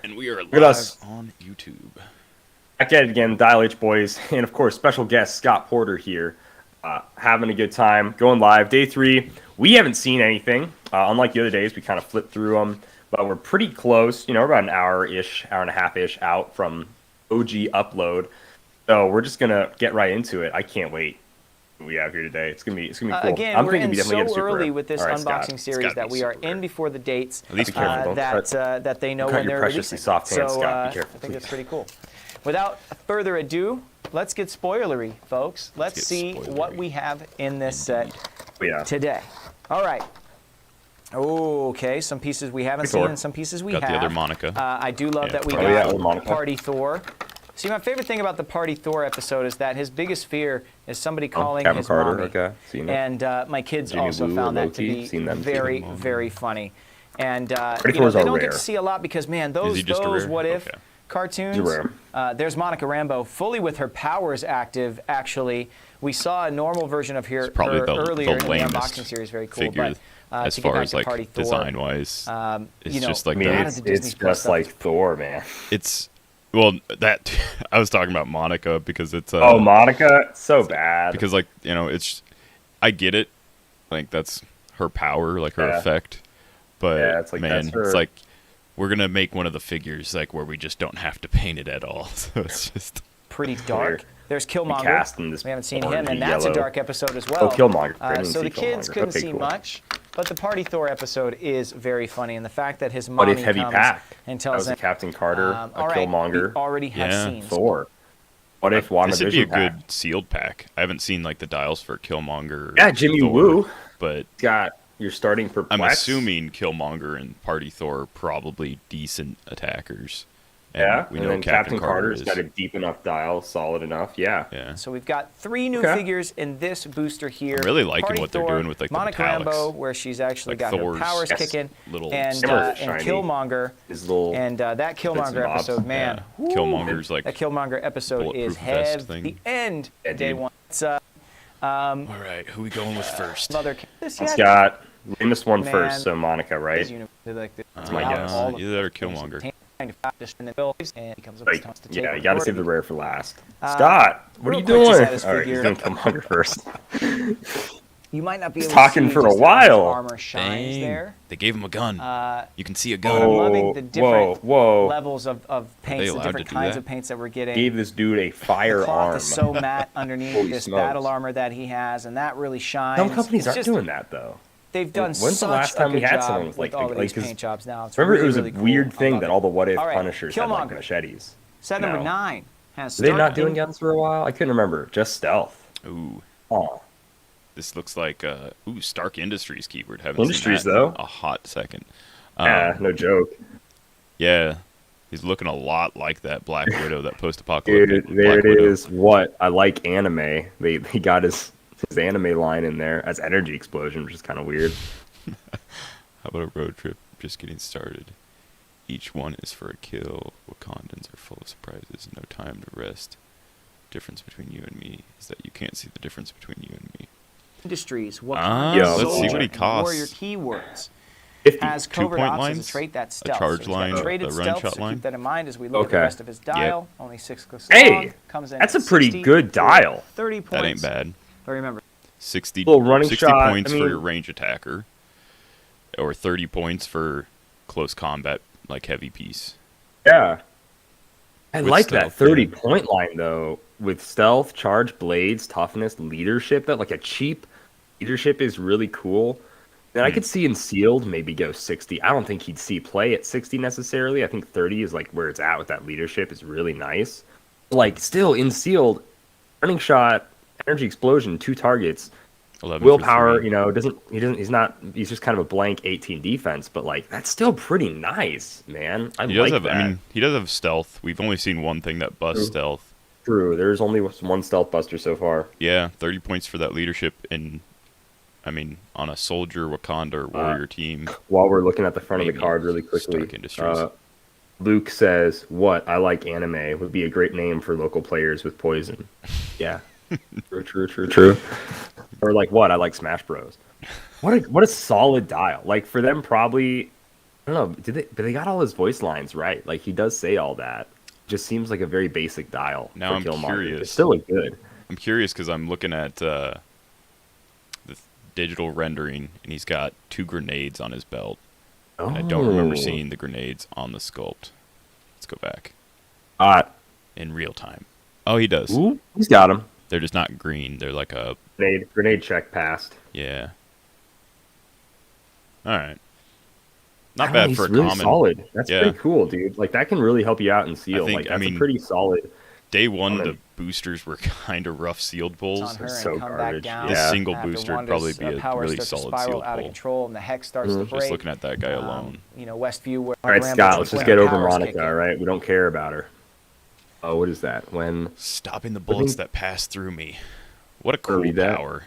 And we are Look at live us. on YouTube. Back at it again, Dial H Boys, and of course, special guest Scott Porter here, having a good time, going live. Day 3, we haven't seen anything. Unlike the other days, we kind of flipped through them, but we're pretty close. We're about an hour-ish, hour and a half-ish out from OG upload. So we're just gonna get right into it. I can't wait. What we have here today. It's gonna be cool. Again, we're in we definitely so get a super early rare. with this All right, unboxing Scott. series that we are super rare. in before the dates At least that they know cut when your they're preciously releasing. soft hands, So Scott. Be careful, I think that's please. pretty cool. Without further ado, let's get spoilery, folks. Let's see what we have in this set today. All right. Okay, some pieces we haven't seen and some pieces we have. Got the other Monica. I do love that we old got Monica. Party Thor. See, my favorite thing about the Party Thor episode is that his biggest fear is somebody calling Captain his Carter, mommy. okay. Seen it. And my kids Jimmy also Woo found or that to Loki. be Seen them too. very, very funny. And Thors they are don't get rare. to see a lot because, man, Is those he just a rare? what if Okay. cartoons. He's a rare. There's Monica Rambeau, fully with her powers active. Actually, we saw a normal version of her Probably the earlier in the lamest unboxing series. Very cool. figure But as to get far back as to like Party Thor, design wise. It's just like I mean, a lot that. of the it's Disney Plus just stuff like is- Thor, man. It's well that I was talking about Monica because it's Oh, Monica, so bad. because like it's I get it, like that's her power, like her Yeah. effect, but Yeah, it's like, man, that's her- it's like we're gonna make one of the figures like where we just don't have to paint it at all. So it's just pretty dark. Weird. There's cast Killmonger. in this We haven't seen him, orangey and that's yellow. a dark episode as well. Oh, Killmonger. I didn't So see the kids Killmonger. couldn't Okay, see cool. much, but the Party Thor episode is very funny, and the fact that his What mommy if Heavy comes Pack? and That tells was a him, Captain Carter, all a right, Killmonger, we already have Yeah. scenes. Thor. What if this would be a WandaVision pack? good sealed pack. I haven't seen like the dials for Killmonger. or Yeah, Jimmy Thor, Woo. but Got your starting perplex. I'm assuming Killmonger and Party Thor are probably decent attackers. And Yeah, we and know then Captain Carter's is. got a deep enough dial, solid enough. Yeah. Yeah. So we've got 3 new Okay. figures in this booster here. I'm really liking Party what they're Thor, doing with, like, the Monica metallics. Rambeau, where she's actually Like got Thor's her powers Yes. kicking, little and Shimmer, and shiny. Killmonger. His little And that bits and Killmonger bobs. episode, man, Yeah. Killmonger's like that Killmonger episode is bulletproof vest heavy. thing. The end, Yeah, day dude. 1. It's all right, who we going with first? other this It's yet? got Remus one Man. first, so Monica, right? His universe, like the, my out guess. all of Either that or the things Killmonger. contained to focus, and then Phillips, and he comes up Like, with to take yeah, you over gotta the save the board. rare for last. Scott, what are real you quick, doing? just had his All right, he's figure. doing Killmonger first. You might not be He's able talking to see for a just how much while. armor shines Dang. there. They gave him a gun. You can see a I'm gun. loving the different whoa. levels of paints, the allowed different to do kinds that? of paints that we're getting. Gave this dude a The cloth firearm. is so matte underneath Holy this smokes. battle armor that he has, and that really shines. Some companies It's aren't just- doing that though. They've done When's such the last a time we good had job someone with, with like, all of like, these 'cause paint jobs now. It's Remember, really, it was really a cool. weird I thing love that it. all the What If All right, Punishers had like Killmonger. machetes. Set No. number 9 has Were they not Stark doing in- guns for a while? I couldn't remember. Just stealth. Ooh, Oh, this looks like Stark Industries keyword. Haven't Industries, seen that in though. a hot second. yeah, no joke. Yeah, he's looking a lot like that Black Widow, that post-apocalyptic. Dude, there Black it Widow. is. What I like anime. They got his anime line in there as energy explosion, which is kind of weird. How about a road trip just getting started? Each one is for a kill. Wakandans are full of surprises. No time to rest. Difference between you and me is that you can't see the difference between you and me. Industries. What Yo, kind let's see what he costs. Warrior keywords. 50. Has covert 2-point ops lines, as a trait that's a stealth. charge So he's got line, traded a run stealth, shot so line. keep that in mind as we look at the Okay. rest of his dial. Only 6 clicks Hey, long. Comes in that's at a pretty 60 good for dial. 30 points. That ain't bad. But remember, 60, Little running 60 shot, points I mean- for your range attacker, or 30 points for close combat, like heavy piece. Yeah. I With like stealth, that 30 yeah. point line though. With stealth, charge, blades, toughness, leadership, that like a cheap leadership is really cool. Then I could see in sealed maybe go 60. I don't think he'd see play at 60 necessarily. I think 30 is like where it's at with that leadership is really nice. Like still in sealed, running shot, energy explosion, 2 targets, 11 for willpower, 3. he's just kind of a blank 18 defense, but like that's still pretty nice, man. I He does like have. that. I mean, he does have stealth. We've only seen one thing that busts True. stealth. True. There's only one stealth buster so far. Yeah, 30 points for that leadership in. I mean, on a soldier, Wakanda, or warrior team. While we're looking at the front of Maybe the card really quickly, Stark Industries. Luke says, "What I like anime would be a great name for local players with poison." Yeah, true. Or like what I like Smash Bros. What a solid dial. Like for them, probably I don't know. But they got all his voice lines right. Like he does say all that. Just seems like a very basic dial. Now I'm curious. It's still good. I'm curious because I'm looking at the digital rendering, and he's got 2 grenades on his belt. Oh. And I don't remember seeing the grenades on the sculpt. Let's go back. In real time. Oh, he does. Ooh, he's got them. They're just not green. They're like a grenade check passed. Yeah. All right. Not bad for a really common. Solid. That's pretty cool, dude. Like that can really help you out in seal. Think, that's a pretty solid. Day 1, the boosters were kind of rough sealed pulls. So garbage. The single booster would probably be a really solid sealed out of pull. control, and the hex starts to break. Just looking at that guy alone. Westview. All right, Scott. Let's just get over Monica. All right, we don't care about her. Oh, what is that? When stopping the bullets that pass through me. What a cool power.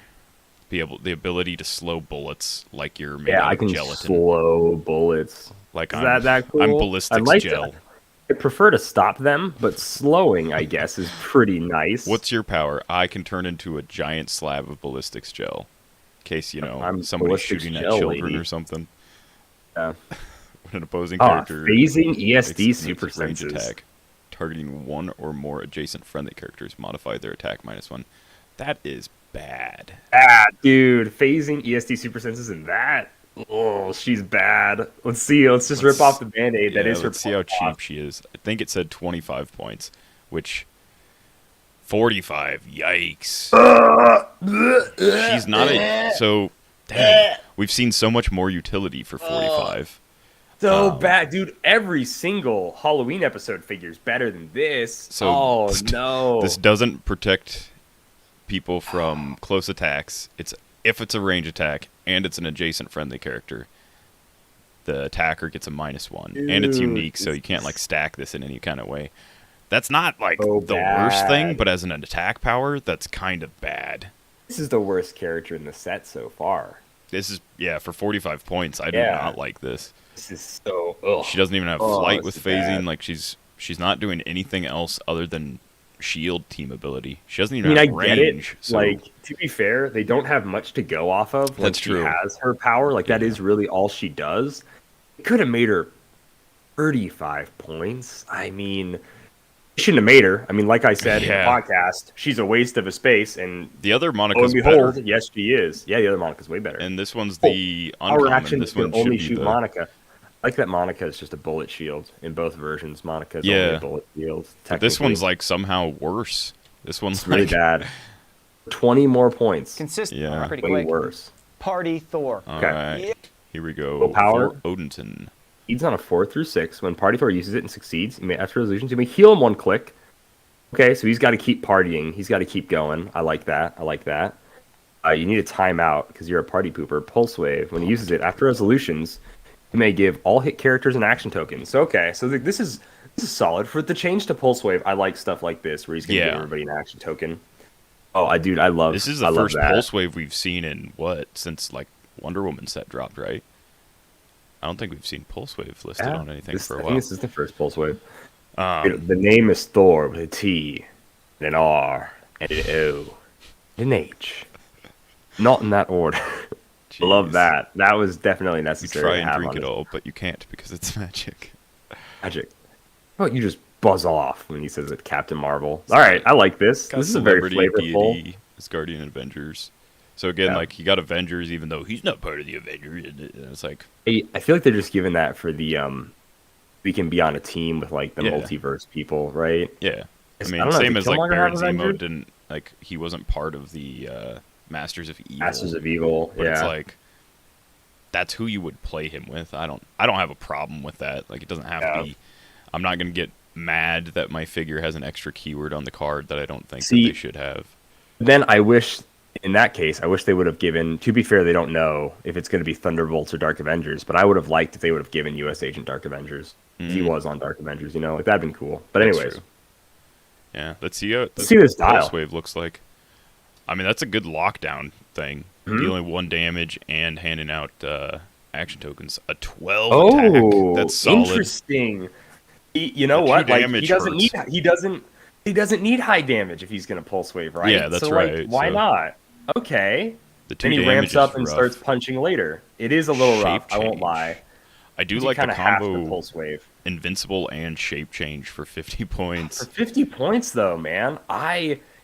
The ability to slow bullets like you're made out of gelatin. Slow bullets. Like that cool? I'm ballistics gel. I prefer to stop them, but slowing, I guess, is pretty nice. What's your power? I can turn into a giant slab of ballistics gel. In case, somebody's shooting at children or something. Yeah. When an opposing character... phasing ESD super senses. Attack, targeting 1 or more adjacent friendly characters, modify their attack -1. That is bad. Dude. Phasing ESD super senses and that... Oh, she's bad. Let's see. Let's just rip off the Band-Aid. That is her. Let's see how cheap she is. I think it said 25 points, which 45. Yikes. She's not so dang. We've seen so much more utility for 45. So bad, dude. Every single Halloween episode figures better than this. So no. This doesn't protect people from close attacks. If it's a range attack and it's an adjacent friendly character, the attacker gets a -1. Dude, and it's unique, so you can't stack this in any kind of way. That's not the worst thing, but as an attack power, that's kind of bad. This is the worst character in the set so far. This is for 45 points. I do not like this. This is so. Ugh. She doesn't even have flight with phasing. Bad. She's not doing anything else other than shield team ability. She doesn't even have range. Get it. So. To be fair, they don't have much to go off of when she has her power. That is really all she does. It could have made her 35 points. I mean, shouldn't have made her. I mean, like I said in the podcast, she's a waste of a space. And the other Monica's better. Yes, she is. Yeah, the other Monica's way better. And this one's the uncommon. This one only shoot Monica. I like that Monica is just a bullet shield in both versions. Monica's only a bullet shield. But this one's somehow worse. This one's really bad. 20 more points. Consistent. Pretty way quick. Worse. Party Thor. All right. Here we go. Full power. Odinson. He's on a 4 through 6. When Party Thor uses it and succeeds, after resolutions, you may heal him 1 click. Okay, so he's got to keep partying. He's got to keep going. I like that. You need a timeout because you're a party pooper. Pulse Wave. When he uses it after resolutions, you may give all hit characters an action token. So this is solid for the change to Pulse Wave. I like stuff like this where he's gonna give everybody an action token. Oh, I love this. Is the first Pulse Wave we've seen in since Wonder Woman set dropped, right? I don't think we've seen Pulse Wave listed on anything for a while. I think this is the first Pulse Wave. The name is Thor with a T, and an R, and an O, and an H. Not in that order. I love that. That was definitely necessary. You try and drink it all, but you can't because it's magic. Magic. How about you just buzz off when he says it, Captain Marvel? All right, I like this. This is a very flavorful. It's Guardian Avengers. So again, he got Avengers, even though he's not part of the Avengers. And it's I feel like they're just giving that for the we can be on a team with the multiverse people, right? Yeah. I mean, same as Baron Zemo didn't he wasn't part of the Masters of Evil. Masters of Evil. But it's that's who you would play him with. I don't have a problem with that. It doesn't have to be. I'm not gonna get mad that my figure has an extra keyword on the card that I don't think that they should have. Then in that case, I wish they would have given. To be fair, they don't know if it's going to be Thunderbolts or Dark Avengers, but I would have liked if they would have given U.S. Agent Dark Avengers. He was on Dark Avengers, that'd been cool. But anyways, yeah, let's see what this Pulse Wave looks like. I mean, that's a good lockdown thing. Dealing 1 damage and handing out action tokens. A 12 attack. That's solid. Interesting. You know what? He doesn't need high damage if he's going to Pulse Wave, right? Yeah, that's right. Why not? Okay. The 2 then he ramps up and rough. starts punching later. It is a little rough. I won't lie. I do like the combo the pulse wave. Invincible and shape change for 50 points. For 50 points, though, man,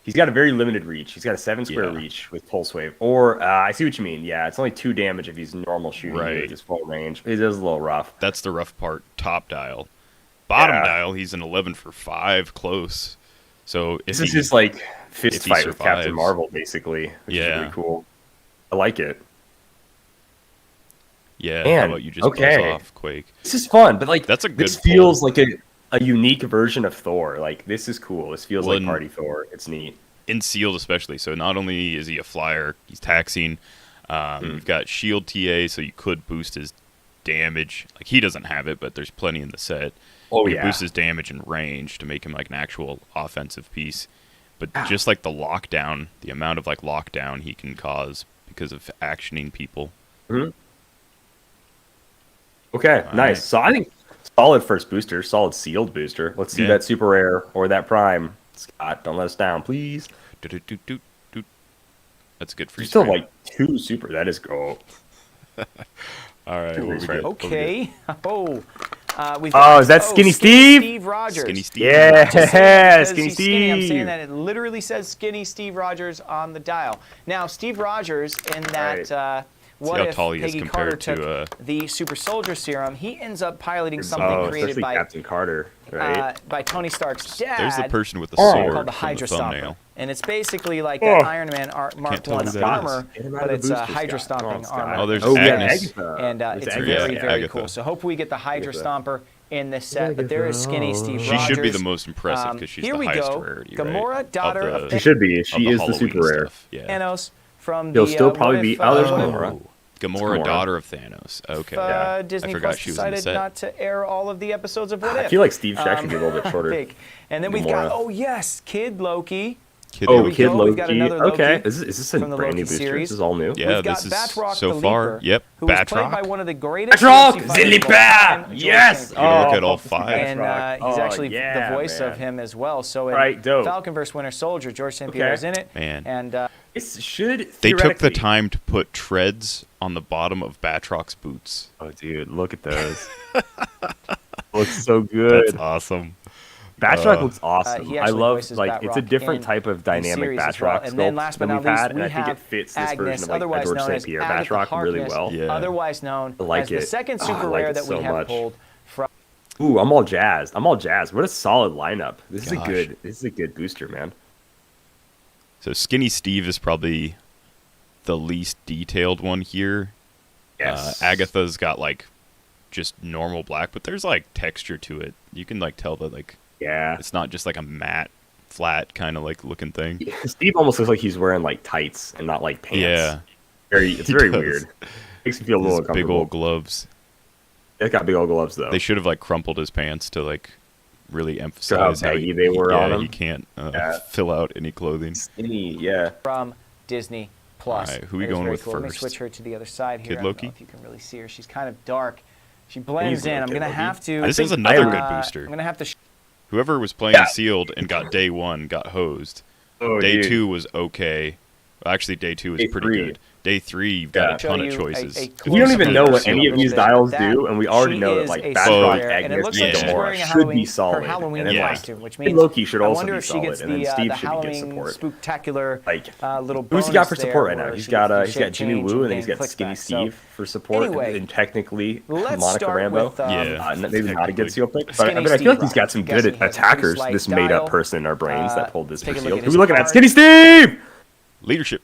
he's got a very limited reach. He's got a 7 square reach with pulse wave. Or I see what you mean. Yeah, it's only 2 damage if he's normal shooting with his full range. It is a little rough. That's the rough part. Top dial, bottom dial. He's an 11 for 5 close. So this is just like fist fight with Captain Marvel, basically. Which is really cool. I like it. Yeah, how about you just buzz off Quake? This is fun, but like that's a good this feels like a unique version of Thor. Like this is cool. This feels like Party Thor. It's neat. In sealed especially. So not only is he a flyer, he's taxing. You've got shield TA, so you could boost his damage. Like he doesn't have it, but there's plenty in the set. Oh you boost his damage and range to make him like an actual offensive piece. But just like the lockdown, the amount of like lockdown he can cause because of actioning people. Okay, nice. So I think solid first booster, solid sealed booster. Let's see that super rare or that prime. Scott, don't let us down, please. That's good for you. Still like 2 super. That is gold. All right. Okay. Is that Skinny Steve? Steve Rogers. Skinny Steve. Yeah, Skinny Steve. I'm saying that it literally says Skinny Steve Rogers on the dial. Now, Steve Rogers in that. What if Peggy Carter took the Super Soldier Serum? He ends up piloting something created by Captain Carter, right? By Tony Stark's dad. There's the person with the sword called the Hydra Stomper, thumbnail. And it's basically like that Iron Man Mark 1 armor, but it's a Hydra Stomping armor. Oh, there's Agnes. And it's very, very cool. So hopefully we get the Hydra Stomper in this set, but there is Skinny Steve Rogers. She should be the most impressive because she's the highest rarity, Gamora, daughter of She should be. She is the super rare. Thanos from He'll still probably be. Oh, there's Gamora. Gamora, daughter of Thanos. Okay. Disney Plus decided not to air all of the episodes of What If. I feel like Steve should actually be a little bit shorter. And then we've got, Kid Loki. Kid Loki. Okay. Is this a brand new booster? This is all new? Yeah, this is so far. Yep. Who was played by one of the greatest Batroc! Zillipa! Yes! You look at all 5. And he's actually the voice of him as well. So in Falcon vs. Winter Soldier, George St. Pierre is in it. Man. And they took the time to put treads on the bottom of Batroc's boots. Oh, dude, look at those. Looks so good. That's awesome. Batroc looks awesome. I love, it's a different type of dynamic Batroc sculpt than we've had, and I think it fits this version of like George St. Pierre Batroc really well. Otherwise known as the second super rare that we have pulled from. Ooh, I'm all jazzed. What a solid lineup. This is a good booster, man. So Skinny Steve is probably the least detailed one here. Yes. Agatha's got like just normal black, but there's like texture to it. You can like tell that like it's not just like a matte, flat kind of like looking thing. Yeah, Steve almost looks like he's wearing like tights and not like pants. Yeah. It's very weird. Makes me feel a little uncomfortable. Big old gloves. It's got big old gloves though. They should have like crumpled his pants to like really emphasize how baggy they were on him. He can't fill out any clothing. Skinny, From Disney Plus. All right, who are we going with first? Let me switch her to the other side here. Kid Loki? I don't know if you can really see her. She's kind of dark. She blends in. I'm going to have to. This is another good booster. I'm going to have to. Whoever was playing sealed and got day 1 got hosed. Day 2 was okay. Well, actually, day 2 was pretty good. Day 3, you've got a ton of choices. We don't even know what any of these dials do, and we already know that like Batroc, Agnes, and Gamora should be solid. And then like Loki should also be solid, and then Steve should get support. Spectacular little. Who's he got for support right now? He's got Jimmy Woo, and then he's got Skinny Steve for support, and technically Monica Rambeau. Maybe not a good seal pick, but I feel like he's got some good attackers. This made-up person in our brains that pulled this for sealed. Who are we looking at? Skinny Steve. Leadership.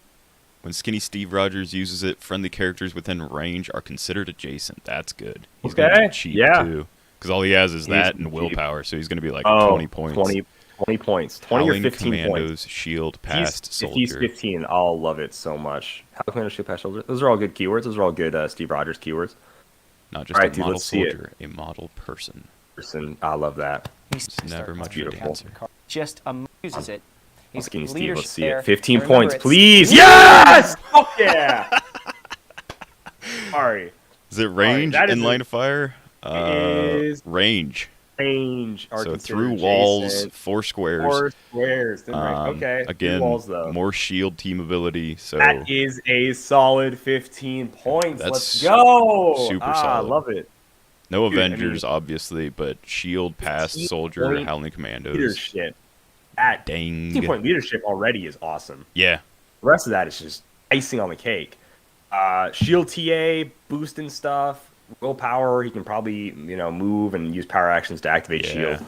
When Skinny Steve Rogers uses it, friendly characters within range are considered adjacent. That's good. He's going to be cheap, too. Because all he has is that and willpower, so he's going to be like 20 points. 20 points. 20 or 15 Commandos, points. Shield, past, soldier. If he's 15, I'll love it so much. Howling Commando, Shield, past, soldier. Those are all good keywords. Those are all good Steve Rogers keywords. Not just a model soldier, a model person. I love that. It's never much beautiful. Just uses it. Skinny Steve, let's see it. 15 points, please. Yes! Oh, yeah! Sorry. Is it range in line of fire? Range. Range. So through walls, 4 squares. 4 squares. Okay. Again, walls, though. More shield team ability. So that is a solid 15 points. Let's go. Super solid. I love it. No Dude, Avengers, obviously, but Shield, Past, Soldier, Howling Commandos. Leadership. That Dang. 15-point leadership already is awesome. Yeah. The rest of that is just icing on the cake. Shield TA, boosting stuff, willpower. He can probably, move and use power actions to activate Shield.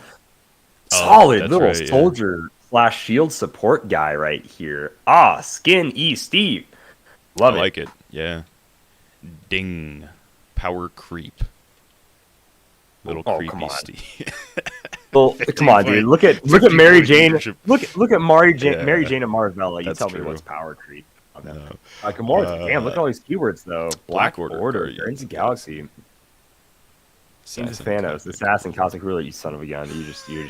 Solid little soldier / shield support guy right here. Skin E Steve. Love it. I like it. Yeah. Ding. Power creep. Little creepy Steve. Well, come on, dude. Look at Mary Jane. Look at Mary Jane and Marvella. You tell me what's power creep. No. Gamora, damn, look at all these keywords though. Black Order, Guardians of the Galaxy. Into Thanos, Assassin, Cosmic Ruler, you son of a gun. You're just you're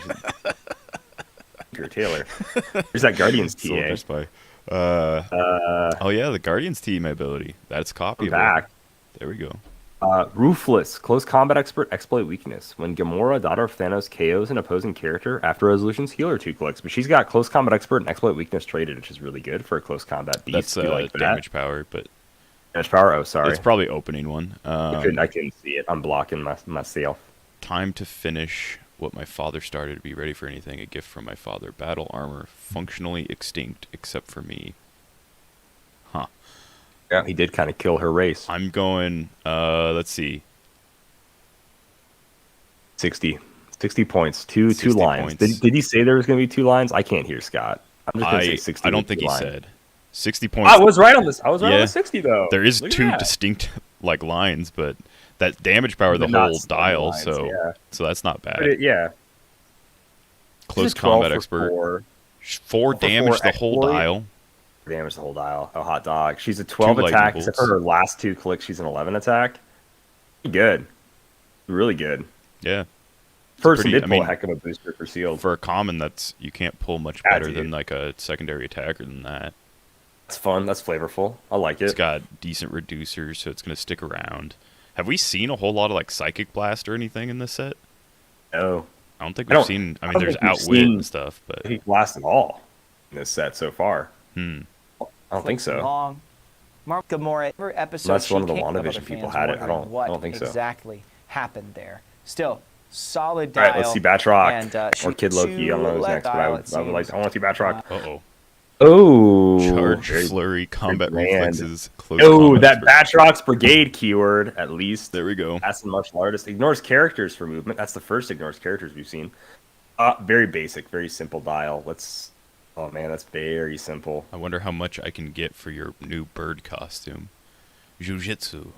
a Taylor. There's that Guardians TA. Soldier Spy. Oh yeah, the Guardians team ability. That's copyable. Back. There we go. Ruthless, close combat expert, exploit weakness. When Gamora, daughter of Thanos, KOs an opposing character, after resolutions, heal her 2 clicks. But she's got close combat expert and exploit weakness traded, which is really good for a close combat beast. That's like damage power, but damage power. Oh, sorry. It's probably opening one. I couldn't see it. I'm blocking my seal. Time to finish what my father started. To be ready for anything. A gift from my father. Battle armor, functionally extinct except for me. Huh. Yeah, he did kind of kill her race. I'm going, let's see. 60 points. Two lines. Points. Did he say there was going to be 2 lines? I can't hear Scott. I'm just going to say 60. I don't think he said. 60 points. I was right on this. I was right on the 60, though. There is 2 distinct lines, but that damage power, the whole dial, lines, so that's not bad. Close combat expert. 4 damage the whole dial. Damage the whole dial. Oh, hot dog. She's a 12 attack, except for her last 2 clicks. She's an 11 attack. Good. Really good. Yeah. Person did pull a heck of a booster for Sealed. For a common, you can't pull much better than like a secondary attacker than that. That's fun. That's flavorful. I like it. It's got decent reducers, so it's going to stick around. Have we seen a whole lot of like Psychic Blast or anything in this set? No. I don't think we've seen. I mean, there's Outwit and stuff, but Psychic Blast at all in this set so far. I don't think so. Long. Mark Gamora, every episode. That's one of the WandaVision people had it. I don't think so. Exactly happened there. Still, solid dial. All right, let's see Batroc and, or Kid Loki. I don't know who's next, but I would like. I want to see Batroc. Oh, charge, flurry, combat reflexes, close. That Batroc's brigade keyword at least. There we go. That's the martial artist. Ignores characters for movement. That's the first ignores characters we've seen. Very basic, very simple dial. Oh man, that's very simple. I wonder how much I can get for your new bird costume. Jujitsu.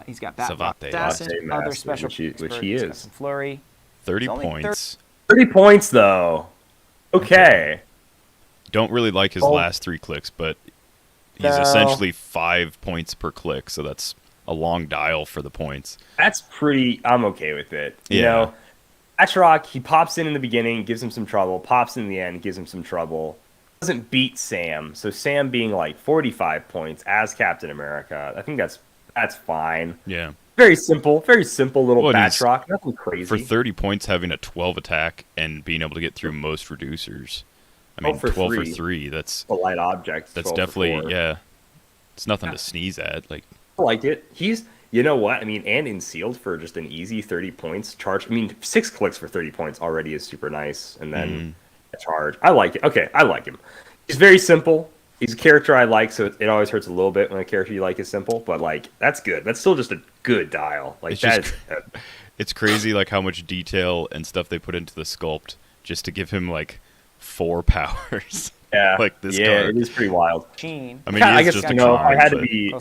He's got Savate. Assassin, other special which he is. Flurry. 30 points. 30 points though. Okay. Don't really like his last 3 clicks, but he's essentially 5 points per click, so that's a long dial for the points. That's pretty. I'm okay with it. You know, Batroc, he pops in the beginning, gives him some trouble. Pops in the end, gives him some trouble. Doesn't beat Sam, so Sam being like 45 points as Captain America, I think that's fine. Yeah. Very simple little Batroc, nothing crazy. For 30 points, having a 12 attack and being able to get through most reducers. I mean, 12 for 3, that's... A light object. That's definitely, it's nothing to sneeze at. Like, I like it. You know what? I mean, and in Sealed for just an easy 30 points charge. I mean, 6 clicks for 30 points already is super nice. And then a charge. I like it. Okay, I like him. He's very simple. He's a character I like, so it always hurts a little bit when a character you like is simple. But, like, that's good. That's still just a good dial. Like, it's crazy, like, how much detail and stuff they put into the sculpt just to give him, like, 4 powers. Yeah, like this card. It is pretty wild. I mean, I guess just I had to be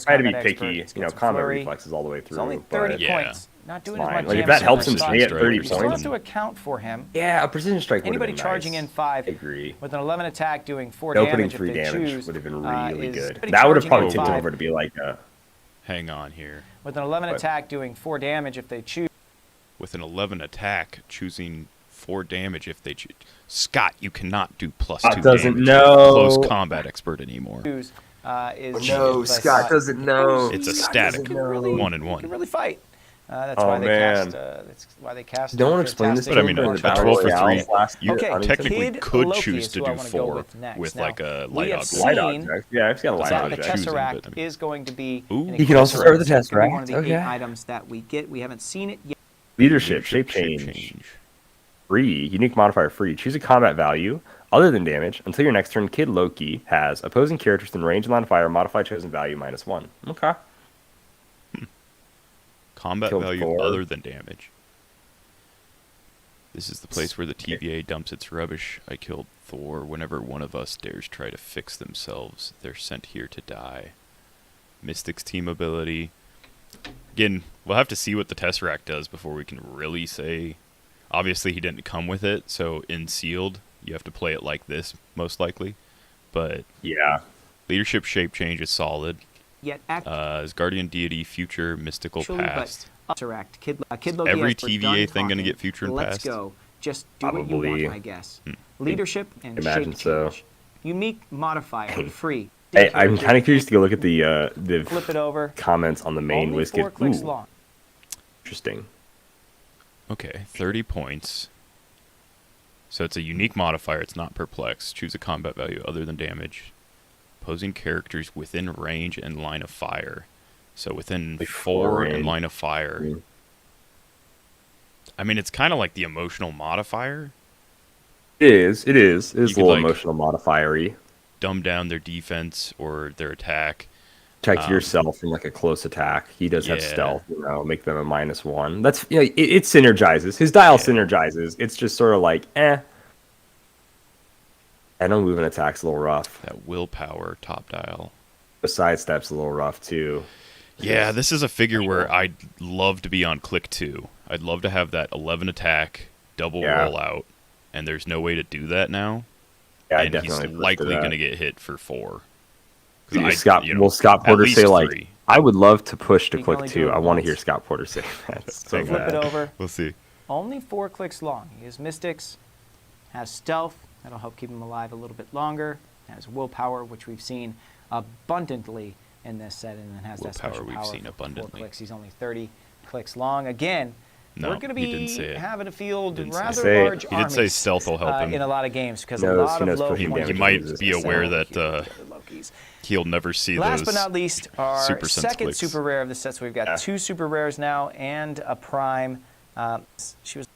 picky. Combat reflexes all the way through. It's only 30 points. Not doing as much damage. If that helps him stay at 30 points, still have to account for him. Yeah, a precision strike. Anybody charging in 5 with an 11 attack doing 4 damage. Opening 3 damage would have been really good. That would have probably tipped over to be like a. Hang on here. With an 11 attack doing 4 damage if they choose. With an 11 attack choosing 4 damage if they choose. Scott, you cannot do +2 damage. Doesn't know. Close combat expert anymore. Scott doesn't know. It's a static 1 and 1. Can really fight. That's why they cast. That's why they cast. Don't explain this. But I mean, a 12 for 3, you technically Kid could Loki choose to do 4 with like a light object. Light object. Yeah, I've got a light the object. Tesseract is going to be. You can also start with the Tesseract. One of the 8 items that we get. We haven't seen it yet. Leadership, shape change. Free, unique modifier free. Choose a combat value other than damage until your next turn. Kid Loki has opposing characters in range and line of fire. Modify chosen value -1. Okay. Combat Killed value Thor. other than damage. This is the place where the TVA dumps its rubbish. I killed Thor. Whenever one of us dares try to fix themselves, they're sent here to die. Mystic's team ability. Again, we'll have to see what the Tesseract does before we can really say. Obviously, he didn't come with it, so in sealed, you have to play it like this, most likely. But yeah, leadership shape change is solid. Yet as Guardian Deity, future, mystical, past. Interact. Kid Loki Every has for TVA done thing going to talking. get future and Let's past? go. Just do what you Probably. want, I guess. Leadership and Imagine shape so. change. Unique modifier, free. Hey, I'm kind of curious to go look at the Flip it over. comments on the main Only 4 Wizkid. clicks Ooh, long. interesting. Okay, 30 points. So it's a unique modifier. It's not perplex. Choose a combat value other than damage. Opposing characters within range and line of fire. So within Like 4 range. and line of fire. I mean, it's kind of like the emotional modifier. It is. It is. It is You a little could, like, emotional modifier-y. Dumb down their defense or their attack. Protect yourself from like a close attack. He does have Yeah. stealth, make them a -1. That's it synergizes. His dial synergizes. It's just sort of like I know moving attack's a little rough. That willpower top dial. The sidestep's a little rough too. Yeah, this is a figure where I'd love to be on click 2. I'd love to have that 11 attack, double rollout, and there's no way to do that now. Yeah, I And he's definitely likely going to get hit for 4. Will Scott Porter say, like, I would love to push to click 2. I want to hear Scott Porter say that. So Flip it over. We'll see. Only 4 clicks long. He has Mystics, has Stealth. That'll help keep him alive a little bit longer. Has Willpower, which we've seen abundantly in this set, and then has that special we've power seen for abundantly. 4 clicks. He's only 30 clicks long. Again, No, we're going to he didn't be say it. having to field He didn't rather say it. large He did say armies, stealth will help him. in a lot of games because He a knows- lot he of knows low pushing point He damage might is be essential. aware that Lokis. he'll never see Last those but not least, our super sense second clicks. super rare of the set. So we've got 2 super rares now and a prime. She was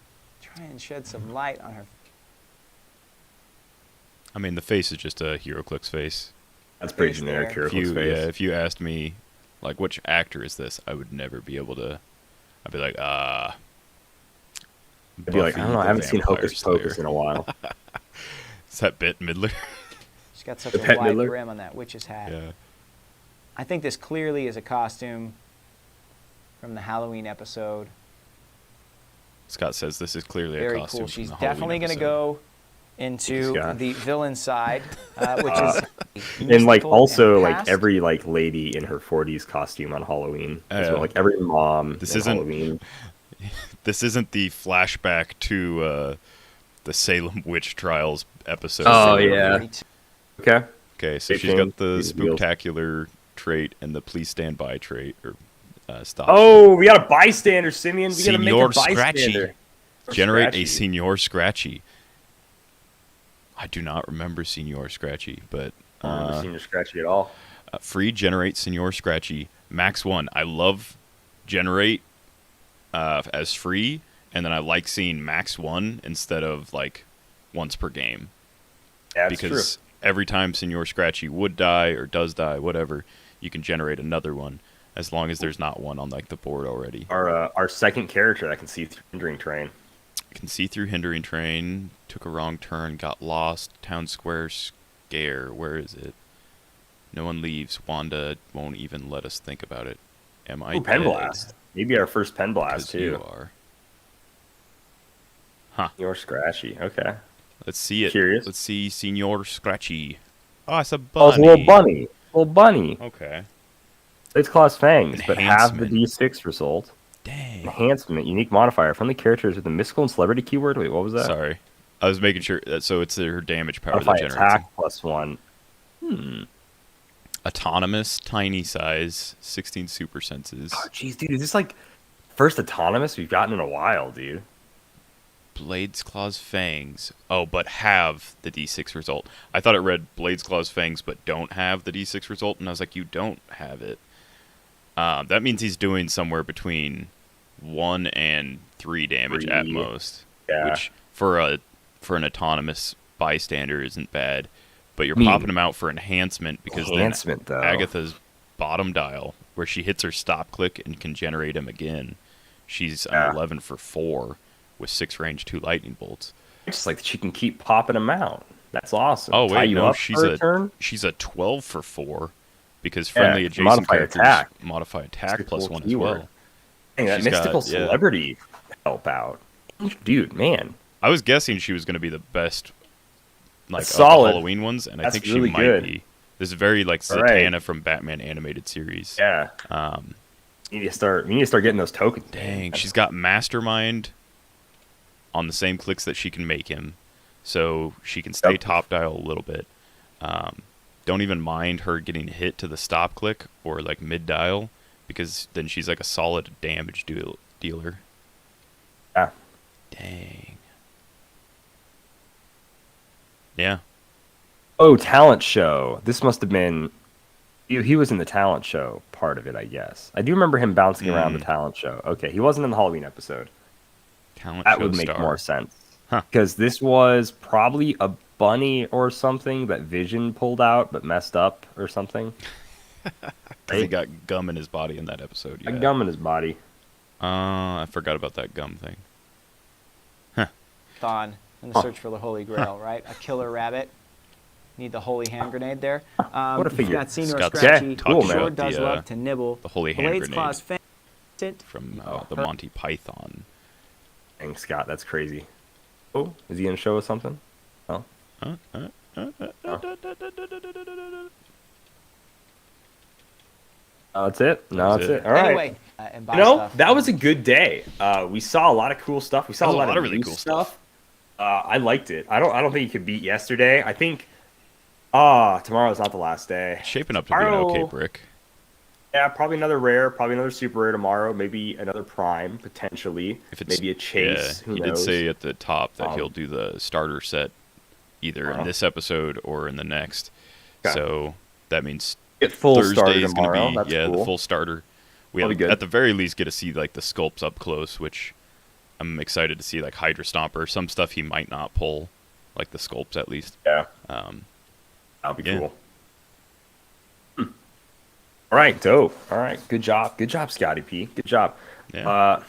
trying to shed some light on her. I mean, the face is just a Heroclix face. That's pretty Face generic there. Heroclix face. If you asked me, like, which actor is this, I would never be able to. I'd be like, I'd be like, I don't know, I haven't seen Hocus Pocus in a while. Is that Bette Midler? She's got such The a Bette wide Midler? brim on that witch's hat. Yeah. I think this clearly is a costume from the Halloween episode. Scott says this is clearly a Very costume. cool. from She's the Halloween definitely going to episode. go into Scott. the villain side, which is And like mystical also and like past. every like lady in her 40s costume on Halloween. As Yeah. well. Like every mom This in isn't- Halloween. This isn't the flashback to the Salem witch trials episode. Oh, yeah. Okay. Okay, so Big she's thing. got the These wheels. spooktacular trait and the please stand by trait or stop. Oh, we got a bystander, Simeon. We got to make Senor a bystander. Scratchy. Generate Scratchy. a Senor Scratchy. I do not remember Senor Scratchy, but I don't remember Senior Scratchy at all. free generate Senor Scratchy max 1. I love generate as free, and then I like seeing max 1 instead of like once per game. Yeah, that's Because true. every time Senor Scratchy would die or does die, whatever, you can generate another one as long as there's not one on like the board already. Our second character that can see through hindering train. Can see through hindering train, took a wrong turn, got lost, town square scare, where is it? No one leaves, Wanda won't even let us think about it. Am I Ooh, Pen dead? Blast. Maybe our first Pen 'Cause Blast you too. are. Huh. You're Scratchy. Okay. Let's see it. Curious. Let's see Senor Scratchy. Oh, it's a bunny. Oh, it's a little bunny. Little bunny. Okay. It's Claw's Fangs, but have the Enhancement. D6 result. Dang. Enhancement, unique modifier. Friendly characters with the mystical and celebrity keyword. Wait, what was that? Sorry. I was making sure. So it's her damage power Modify that generates. attack +1. Autonomous, tiny size, 16 super senses. Oh, jeez, dude. Is this like first autonomous we've gotten in a while, dude? Blades, Claws, Fangs. Oh, but have the D6 result. I thought it read Blades, Claws, Fangs, but don't have the D6 result, and I was like, you don't have it. That means he's doing somewhere between 1 and 3 damage at most. Yeah. Which for an autonomous bystander isn't bad. But you're popping them out for enhancement because then though. Agatha's bottom dial, where she hits her stop click and can generate him again, she's an 11 for 4 with 6 range, 2 lightning bolts. It's just like she can keep popping them out. That's awesome. Oh wait, no, she's a 12 for 4 because friendly adjacent characters modify attack plus 1 as well. Dang, that mystical celebrity help out, dude. Man, I was guessing she was going to be the best, like of the solid Halloween ones, and I think really she might be. This is very like Zatanna from Batman animated series. Yeah. You need to start getting those tokens. Dang, she's got Mastermind on the same clicks that she can make him, so she can stay top dial a little bit. Don't even mind her getting hit to the stop click or like mid dial, because then she's like a solid damage dealer. Yeah. Dang. Yeah. Oh, talent show. This must have been. He was in the talent show part of it, I guess. I do remember him bouncing around the talent show. Okay, he wasn't in the Halloween episode. That would make more sense. Because this was probably a bunny or something that Vision pulled out but messed up or something. He got gum in his body in that episode. Yeah. Gum in his body. I forgot about that gum thing. Thon in the search for the Holy Grail, right? A killer rabbit. Need the holy hand grenade there. What a figure. You've got Senior Scott's Scratchy. cool, man. Sure does love to nibble. The holy hand Blades, grenade claws, from the Monty Python. Dang, Scott, that's crazy. Oh, is he going to show us something? Oh. That's it. No, that's it. All right. Anyway, and buy stuff. That was a good day. We saw a lot of cool stuff. We saw a lot of really cool stuff. I liked it. I don't think you could beat yesterday. I think tomorrow's not the last day. Shaping up to be an okay brick. Yeah, probably another rare, probably another super rare tomorrow, maybe another prime potentially. If it's, maybe a chase. Yeah, he did say at the top that he'll do the starter set either in this episode or in the next. Okay. So that means get full Thursday is going to be cool. The full starter. We have, at the very least get to see like the sculpts up close, which I'm excited to see, like Hydra Stomper. Some stuff he might not pull, like the sculpts at least. Yeah. That'll be cool. All right, dope. All right, good job, Scotty P. Good job. Yeah.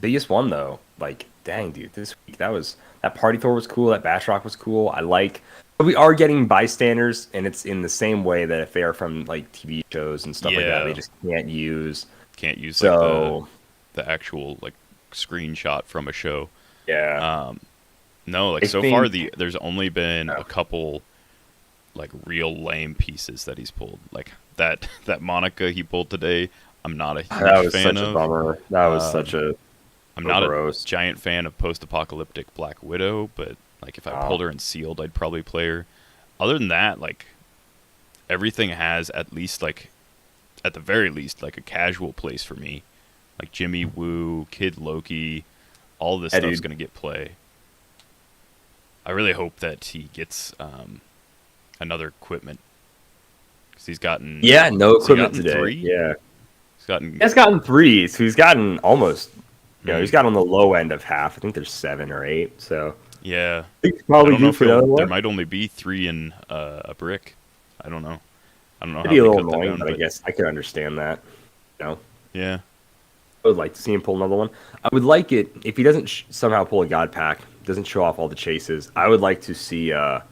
Biggest one though. Like, dang, dude, this week that Party Thor was cool. That Batroc was cool. But we are getting bystanders, and it's in the same way that if they are from like TV shows and stuff like that, they just can't use like the actual like screenshot from a show. Yeah. No, like so far there's only been a couple like real lame pieces that he's pulled. Like that Monica he pulled today, I'm not a huge fan of. That was such a bummer. That was such a I'm not a giant fan of post-apocalyptic Black Widow, but like if I pulled her in sealed, I'd probably play her. Other than that, like everything has at least like at the very least like a casual place for me. Like Jimmy Woo, Kid Loki, all this stuff's going to get play. I really hope that he gets another equipment. Because he's gotten... Yeah, no equipment today. 3? Yeah. He's gotten 3, so he's gotten almost... he's got on the low end of half. I think there's 7 or 8, so... Yeah. He's probably due for another one. There might only be 3 in a brick. I don't know. It'd be a little annoying, but I guess I could understand that. Yeah. I would like to see him pull another one. I would like it if he doesn't somehow pull a God Pack, doesn't show off all the chases. I would like to see him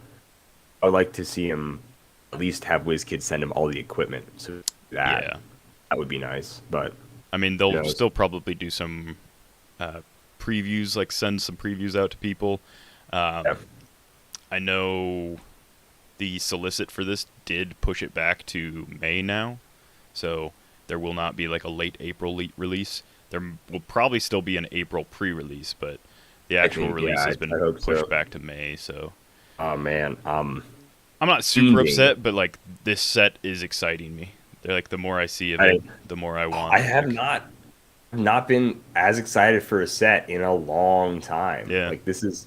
at least have WizKids send him all the equipment. So that would be nice. But I mean, they'll still probably do some previews, like send some previews out to people. I know the solicit for this did push it back to May now, so there will not be like a late April release. There will probably still be an April pre-release, but the actual release has been pushed back to May. So, oh man, I'm not super upset, but like this set is exciting me. They're like the more I see of it, the more I want. I have not been as excited for a set in a long time. Yeah, like this is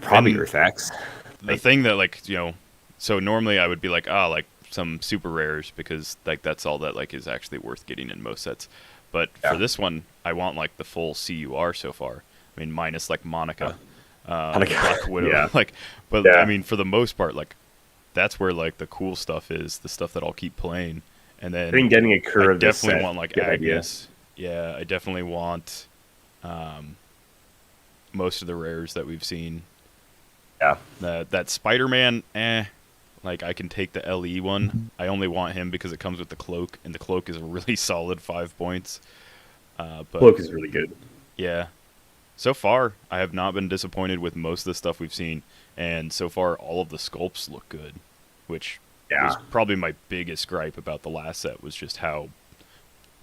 probably EarthX. The thing that like so normally I would be like like some super rares because like that's all that like is actually worth getting in most sets. But for this one, I want like the full CUR so far. I mean, minus like Monica, Monica. Black Widow. Yeah. But Yeah. I mean, for the most part, like that's where like the cool stuff is, the stuff that I'll keep playing. And then I think getting a curve. I definitely want like good idea. Agnes. Yeah, I definitely want most of the rares that we've seen. Yeah. That Spider-Man, like I can take the LE one. I only want him because it comes with the cloak, and the cloak is a really solid 5 points. But Cloak is really good. yeah, so far I have not been disappointed with most of the stuff we've seen, and so far all of the sculpts look good, which was probably my biggest gripe about the last set was just how,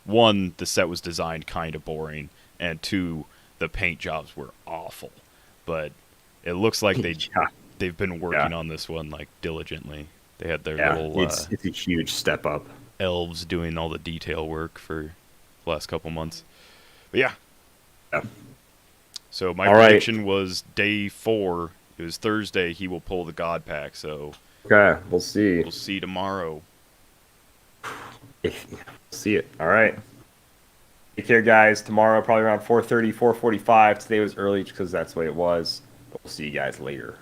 one, the set was designed kind of boring, and two, the paint jobs were awful. But it looks like they've been working on this one like diligently. They had their little it's a huge step up. elves doing all the detail work for the last couple months. But yeah. So my prediction was day 4. It was Thursday. He will pull the God Pack. So okay, we'll see. We'll see tomorrow. See it. All right. Take care, guys. Tomorrow, probably around 4:30, 4:45. Today was early just because that's the way it was. But we'll see you guys later.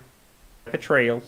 The trails.